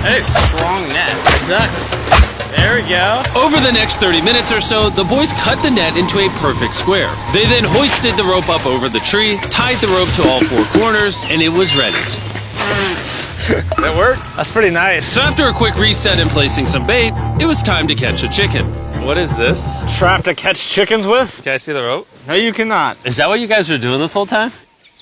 That is strong net. Exactly. There we go. Over the next 30 minutes or so, the boys cut the net into a perfect square. They then hoisted the rope up over the tree, tied the rope to all four corners, and it was ready. That works. That's pretty nice. So after a quick reset and placing some bait, it was time to catch a chicken. What is this? Trap to catch chickens with? Can I see the rope? No, you cannot. Is that what you guys were doing this whole time?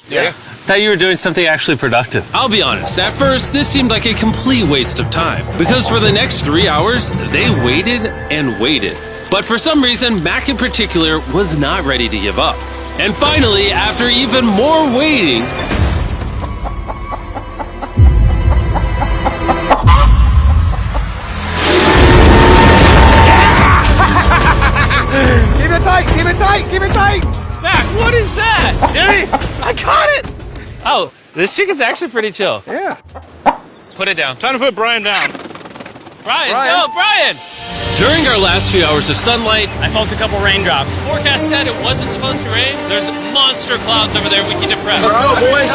Yeah. Thought you were doing something actually productive. I'll be honest, at first, this seemed like a complete waste of time. Because for the next 3 hours, they waited and waited. But for some reason, Mac in particular was not ready to give up. And finally, after even more waiting, Keep it tight, keep it tight, keep it tight! Mac, what is that? Jimmy, I caught it! Oh, this chicken's actually pretty chill. Yeah. Put it down. Time to put Brian down. Brian, Brian. no, Brian! During our last few hours of sunlight, I felt a couple raindrops. forecast said it wasn't supposed to rain. There's monster clouds over there we can depress. Let's go, boys.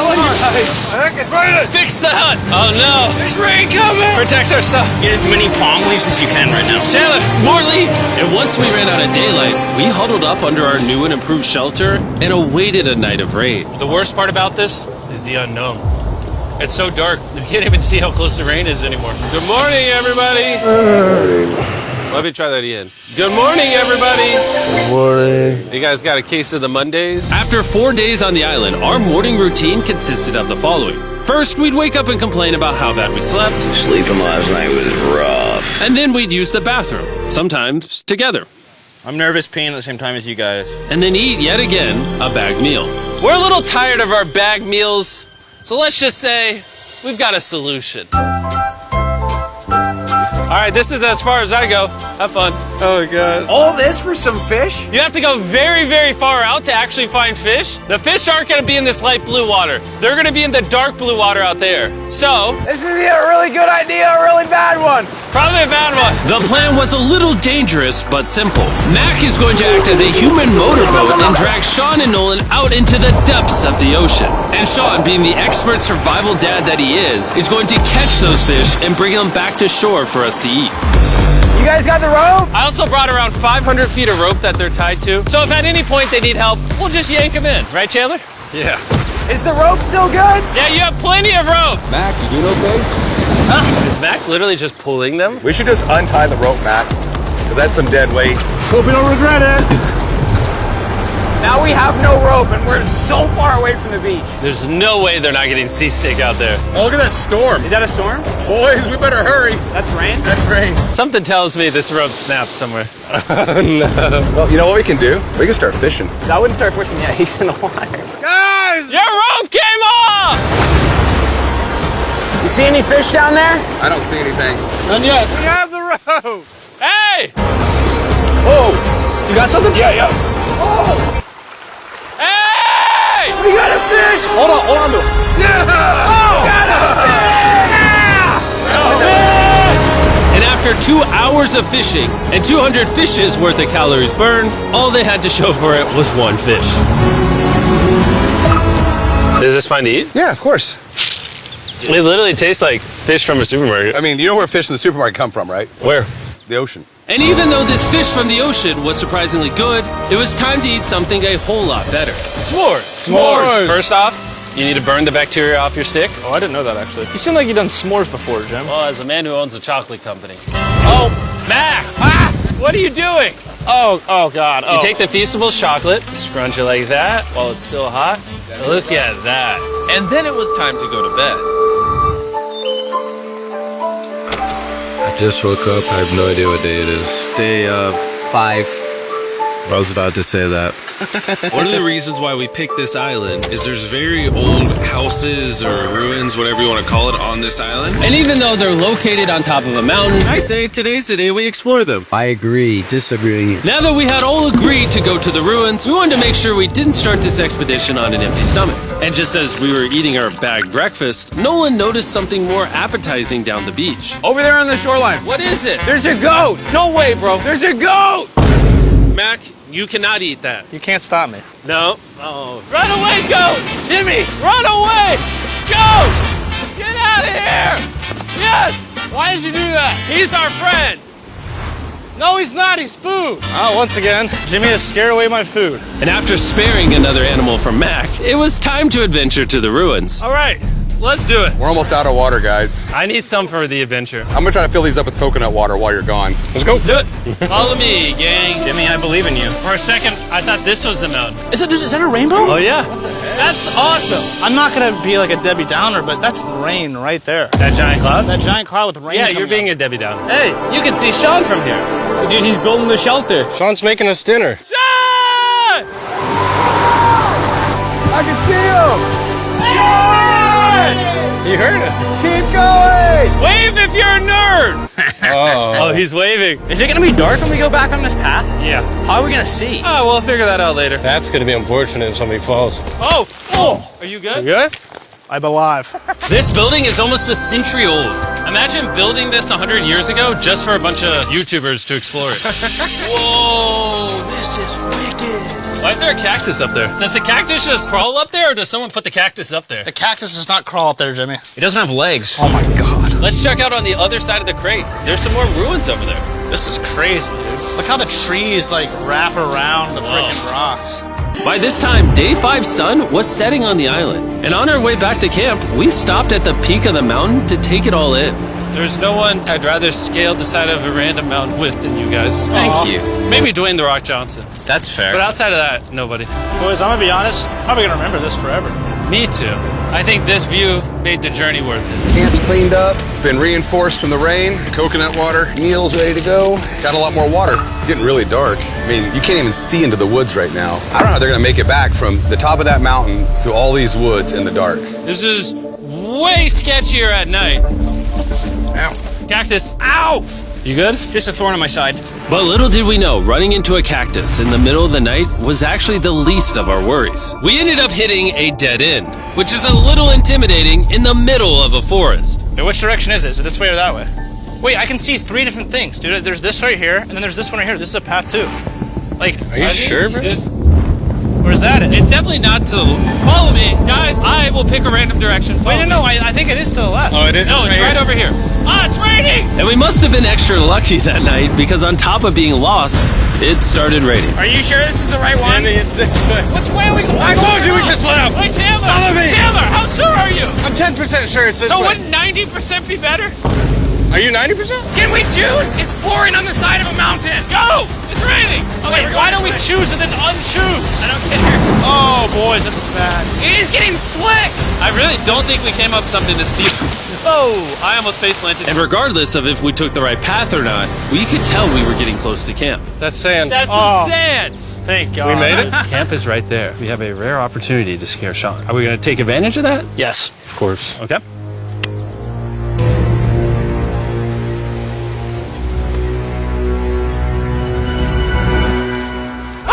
Fix the hut! Oh no! There's rain coming! Protect our stuff. Get as many palm leaves as you can right now. Chandler, more leaves! And once we ran out of daylight, we huddled up under our new and improved shelter and awaited a night of rain. The worst part about this is the unknown. It's so dark, you can't even see how close the rain is anymore. Good morning, everybody. Let me try that again. Good morning, everybody. Good morning. You guys got a case of the Mondays? After 4 days on the island, our morning routine consisted of the following. First, we'd wake up and complain about how bad we slept. Sleeping last night was rough. And then we'd use the bathroom, sometimes together. I'm nervous peeing at the same time as you guys. And then eat yet again a bagged meal. We're a little tired of our bagged meals, so let's just say we've got a solution. All right, this is as far as I go. Have fun. Oh, God. All this for some fish? You have to go very, very far out to actually find fish. The fish aren't going to be in this light blue water. They're going to be in the dark blue water out there. So, This is either a really good idea or a really bad one. probably a bad one. The plan was a little dangerous, but simple. Mac is going to act as a human motorboat and drag Sean and Nolan out into the depths of the ocean. And Sean, being the expert survival dad that he is going to catch those fish and bring them back to shore for us to eat. You guys got the rope? I also brought around 500 feet of rope that they're tied to. So if at any point they need help, we'll just yank them in. Right, Chandler? Yeah. Is the rope still good? Yeah, you have plenty of rope. Mac, you doing okay? Is Mac literally just pulling them? We should just untie the rope, Mac. Because that's some dead weight. Hope you don't regret it. Now we have no rope and we're so far away from the beach. There's no way they're not getting seasick out there. Oh, look at that storm. Is that a storm? Boys, we better hurry. That's rain? That's rain. Something tells me this rope snapped somewhere. Well, you know what we can do? We can start fishing. I wouldn't start fishing yet. He's in the water. Guys! Your rope came off! You see any fish down there? I don't see anything. None yet. We have the rope. Hey! Oh, you got something? Yeah. Hey! We got a fish! Hold on to it. Yeah! Oh, got a fish! And after 2 hours of fishing and 200 fishes worth of calories burned, all they had to show for it was one fish. Is this fine to eat? Yeah, of course. It literally tastes like fish from a supermarket. I mean, you know where fish in the supermarket come from, right? Where? The ocean. And even though this fish from the ocean was surprisingly good, it was time to eat something a whole lot better. S'mores. S'mores. First off, you need to burn the bacteria off your stick. Oh, I didn't know that, actually. You seem like you've done s'mores before, Jim. Well, as a man who owns a chocolate company. Oh, Mac! What are you doing? Oh, God. You take the Feastables chocolate, scrunch it like that while it's still hot. Look at that. And then it was time to go to bed. I just woke up. I have no idea what day it is. Stay up 5. I was about to say that. One of the reasons why we picked this island is there's very old houses or ruins, whatever you want to call it, on this island. And even though they're located on top of a mountain, I say today's the day we explore them. I agree. Disagree. Now that we had all agreed to go to the ruins, we wanted to make sure we didn't start this expedition on an empty stomach. And just as we were eating our bagged breakfast, Nolan noticed something more appetizing down the beach. Over there on the shoreline. What is it? There's a goat. No way, bro. There's a goat. Mac, you cannot eat that. You can't stop me. No. Oh. Run away, goat! Jimmy, run away! Goat! Get out of here! Yes! Why did you do that? He's our friend. No, he's not. He's food. Oh, once again, Jimmy has scared away my food. And after sparing another animal from Mac, it was time to adventure to the ruins. All right, let's do it. We're almost out of water, guys. I need some for the adventure. I'm gonna try to fill these up with coconut water while you're gone. Let's go. Let's do it. Follow me, gang. Jimmy, I believe in you. For a second, I thought this was the mountain. Is that a rainbow? Oh, yeah. That's awesome. I'm not gonna be like a Debbie Downer, but that's rain right there. That giant cloud? That giant cloud with rain. Yeah, coming you're being up. a Debbie Downer. Hey, you can see Sean from here. Dude, he's building the shelter. Sean's making us dinner. Sean! I can see him. Sean! He heard us. Keep going. Wave if you're a nerd. Oh, he's waving. Is it gonna be dark when we go back on this path? Yeah. How are we gonna see? Oh, we'll figure that out later. That's gonna be unfortunate if somebody falls. Oh, oh. Are you good? Good? I'm alive. This building is almost a century old. Imagine building this 100 years ago just for a bunch of YouTubers to explore it. Whoa, this is wicked. Why is there a cactus up there? Does the cactus just crawl up there, or does someone put the cactus up there? The cactus does not crawl up there, Jimmy. He doesn't have legs. Oh my God. Let's check out on the other side of the crate. There's some more ruins over there. This is crazy, dude. Look how the trees like wrap around the freaking rocks. By this time, Day 5's sun was setting on the island. And on our way back to camp, we stopped at the peak of the mountain to take it all in. There's no one I'd rather scale the side of a random mountain with than you guys. Thank you. Maybe Dwayne The Rock Johnson. That's fair. But outside of that, nobody. Boys, I'm gonna be honest, probably gonna remember this forever. Me too. I think this view made the journey worth it. Camp's cleaned up. It's been reinforced from the rain. Coconut water. Meal's ready to go. Got a lot more water. It's getting really dark. I mean, you can't even see into the woods right now. I don't know how they're gonna make it back from the top of that mountain through all these woods in the dark. This is way sketchier at night. Ow. Cactus. Ow! You good? Just a thorn on my side. But little did we know, running into a cactus in the middle of the night was actually the least of our worries. We ended up hitting a dead end, which is a little intimidating in the middle of a forest. Hey, which direction is it? Is it this way or that way? Wait, I can see 3 different things, dude. There's this right here, and then there's this one right here. This is a path too. Like, Are you sure, bro? where's that? It's definitely not to the... Follow me, guys. I will pick a random direction. Wait, no, I think it is to the left. Oh, it is? No, it's right over here. Ah, it's raining! And we must have been extra lucky that night because on top of being lost, it started raining. Are you sure this is the right one? It's this way. Which way are we going? I told you we should split up. Wait, Chandler! Follow me. Chandler, how sure are you? I'm 10% sure it's this So way. wouldn't 90% be better? Are you 90%? Can we choose? It's pouring on the side of a mountain. Go! It's raining! Wait, why don't we choose and then unchoose? I don't care. Oh, boys, this is bad. It is getting slick! I really don't think we came up something to steal. Oh, I almost face planted. And regardless of if we took the right path or not, we could tell we were getting close to camp. That's sand. That's Oh. some sand. Thank God. We made it? Camp is right there. We have a rare opportunity to scare Sean. Are we going to take advantage of that? Yes. Of course. Okay.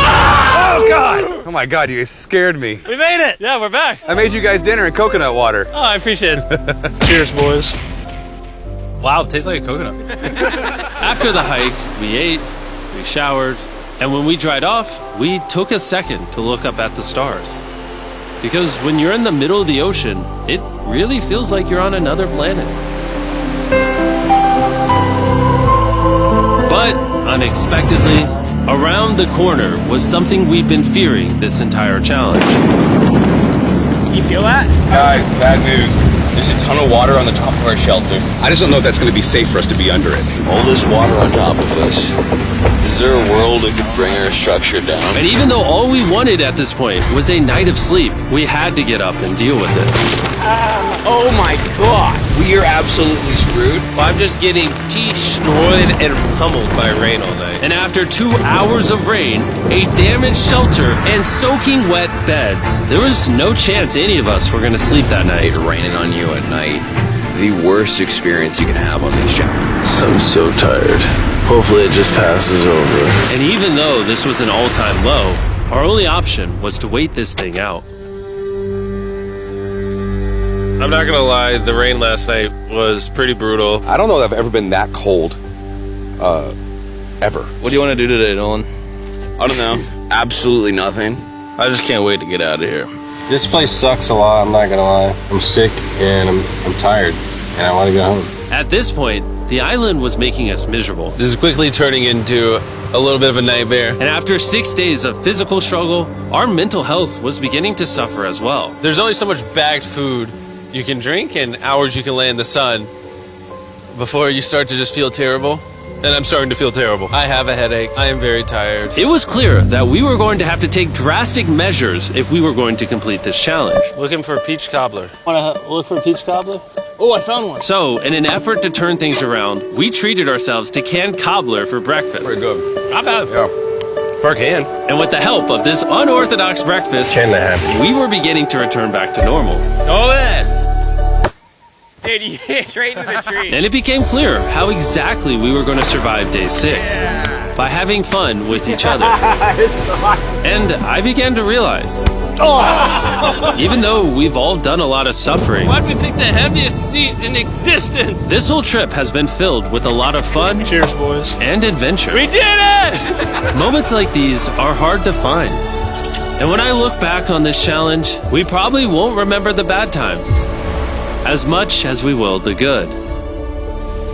Oh, God. Oh my God, you guys scared me. We made it. Yeah, we're back. I made you guys dinner and coconut water. Oh, I appreciate it. Cheers, boys. Wow, it tastes like a coconut. After the hike, we ate, we showered, and when we dried off, we took a second to look up at the stars. Because when you're in the middle of the ocean, it really feels like you're on another planet. But unexpectedly, around the corner was something we'd been fearing this entire challenge. You feel that? Guys, bad news. There's a ton of water on the top of our shelter. I just don't know if that's going to be safe for us to be under it. All this water on top of us. Is there a world that could bring our structure down? And even though all we wanted at this point was a night of sleep, we had to get up and deal with it. Oh my God! We are absolutely screwed. I'm just getting destroyed and pummeled by rain all night. And after 2 hours of rain, a damaged shelter, and soaking wet beds, there was no chance any of us were going to sleep that night. It raining on you at night. The worst experience you can have on these chapters. I'm so tired. Hopefully it just passes over. And even though this was an all-time low, our only option was to wait this thing out. I'm not gonna lie, the rain last night was pretty brutal. I don't know that I've ever been that cold. Ever. What do you want to do today, Nolan? I don't know. Absolutely nothing. I just can't wait to get out of here. This place sucks a lot, I'm not gonna lie. I'm sick and I'm tired and I want to go home. At this point, the island was making us miserable. This is quickly turning into a little bit of a nightmare. And after 6 days of physical struggle, our mental health was beginning to suffer as well. There's only so much bagged food you can drink and hours you can lay in the sun before you start to just feel terrible. And I'm starting to feel terrible. I have a headache. I am very tired. It was clear that we were going to have to take drastic measures if we were going to complete this challenge. Looking for a peach cobbler. Want to look for a peach cobbler? Oh, I found one. So, in an effort to turn things around, we treated ourselves to canned cobbler for breakfast. Pretty good. Not bad. Yeah. For a can. And with the help of this unorthodox breakfast, we were beginning to return back to normal. Oh, man. Dude, you hit straight into the tree. And it became clear how exactly we were going to survive day 6. By having fun with each other. And I began to realize, even though we've all done a lot of suffering, Why'd we pick the heaviest seat in existence? this whole trip has been filled with a lot of fun Cheers, boys. and adventure. We did it! Moments like these are hard to find. And when I look back on this challenge, we probably won't remember the bad times as much as we will the good.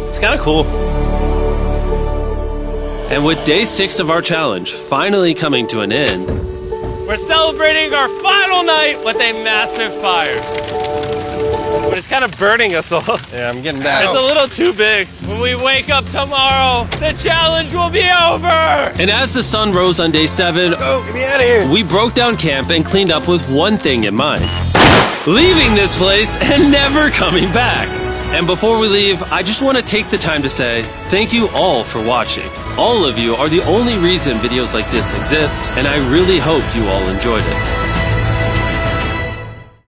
It's kind of cool. And with day 6 of our challenge finally coming to an end, We're celebrating our final night with a massive fire. But it's kind of burning us all. Yeah, I'm getting that. It's a little too big. When we wake up tomorrow, the challenge will be over. and as the sun rose on day 7, Oh, get me out of here. we broke down camp and cleaned up with one thing in mind: leaving this place and never coming back. And before we leave, I just want to take the time to say thank you all for watching. All of you are the only reason videos like this exist, and I really hope you all enjoyed it.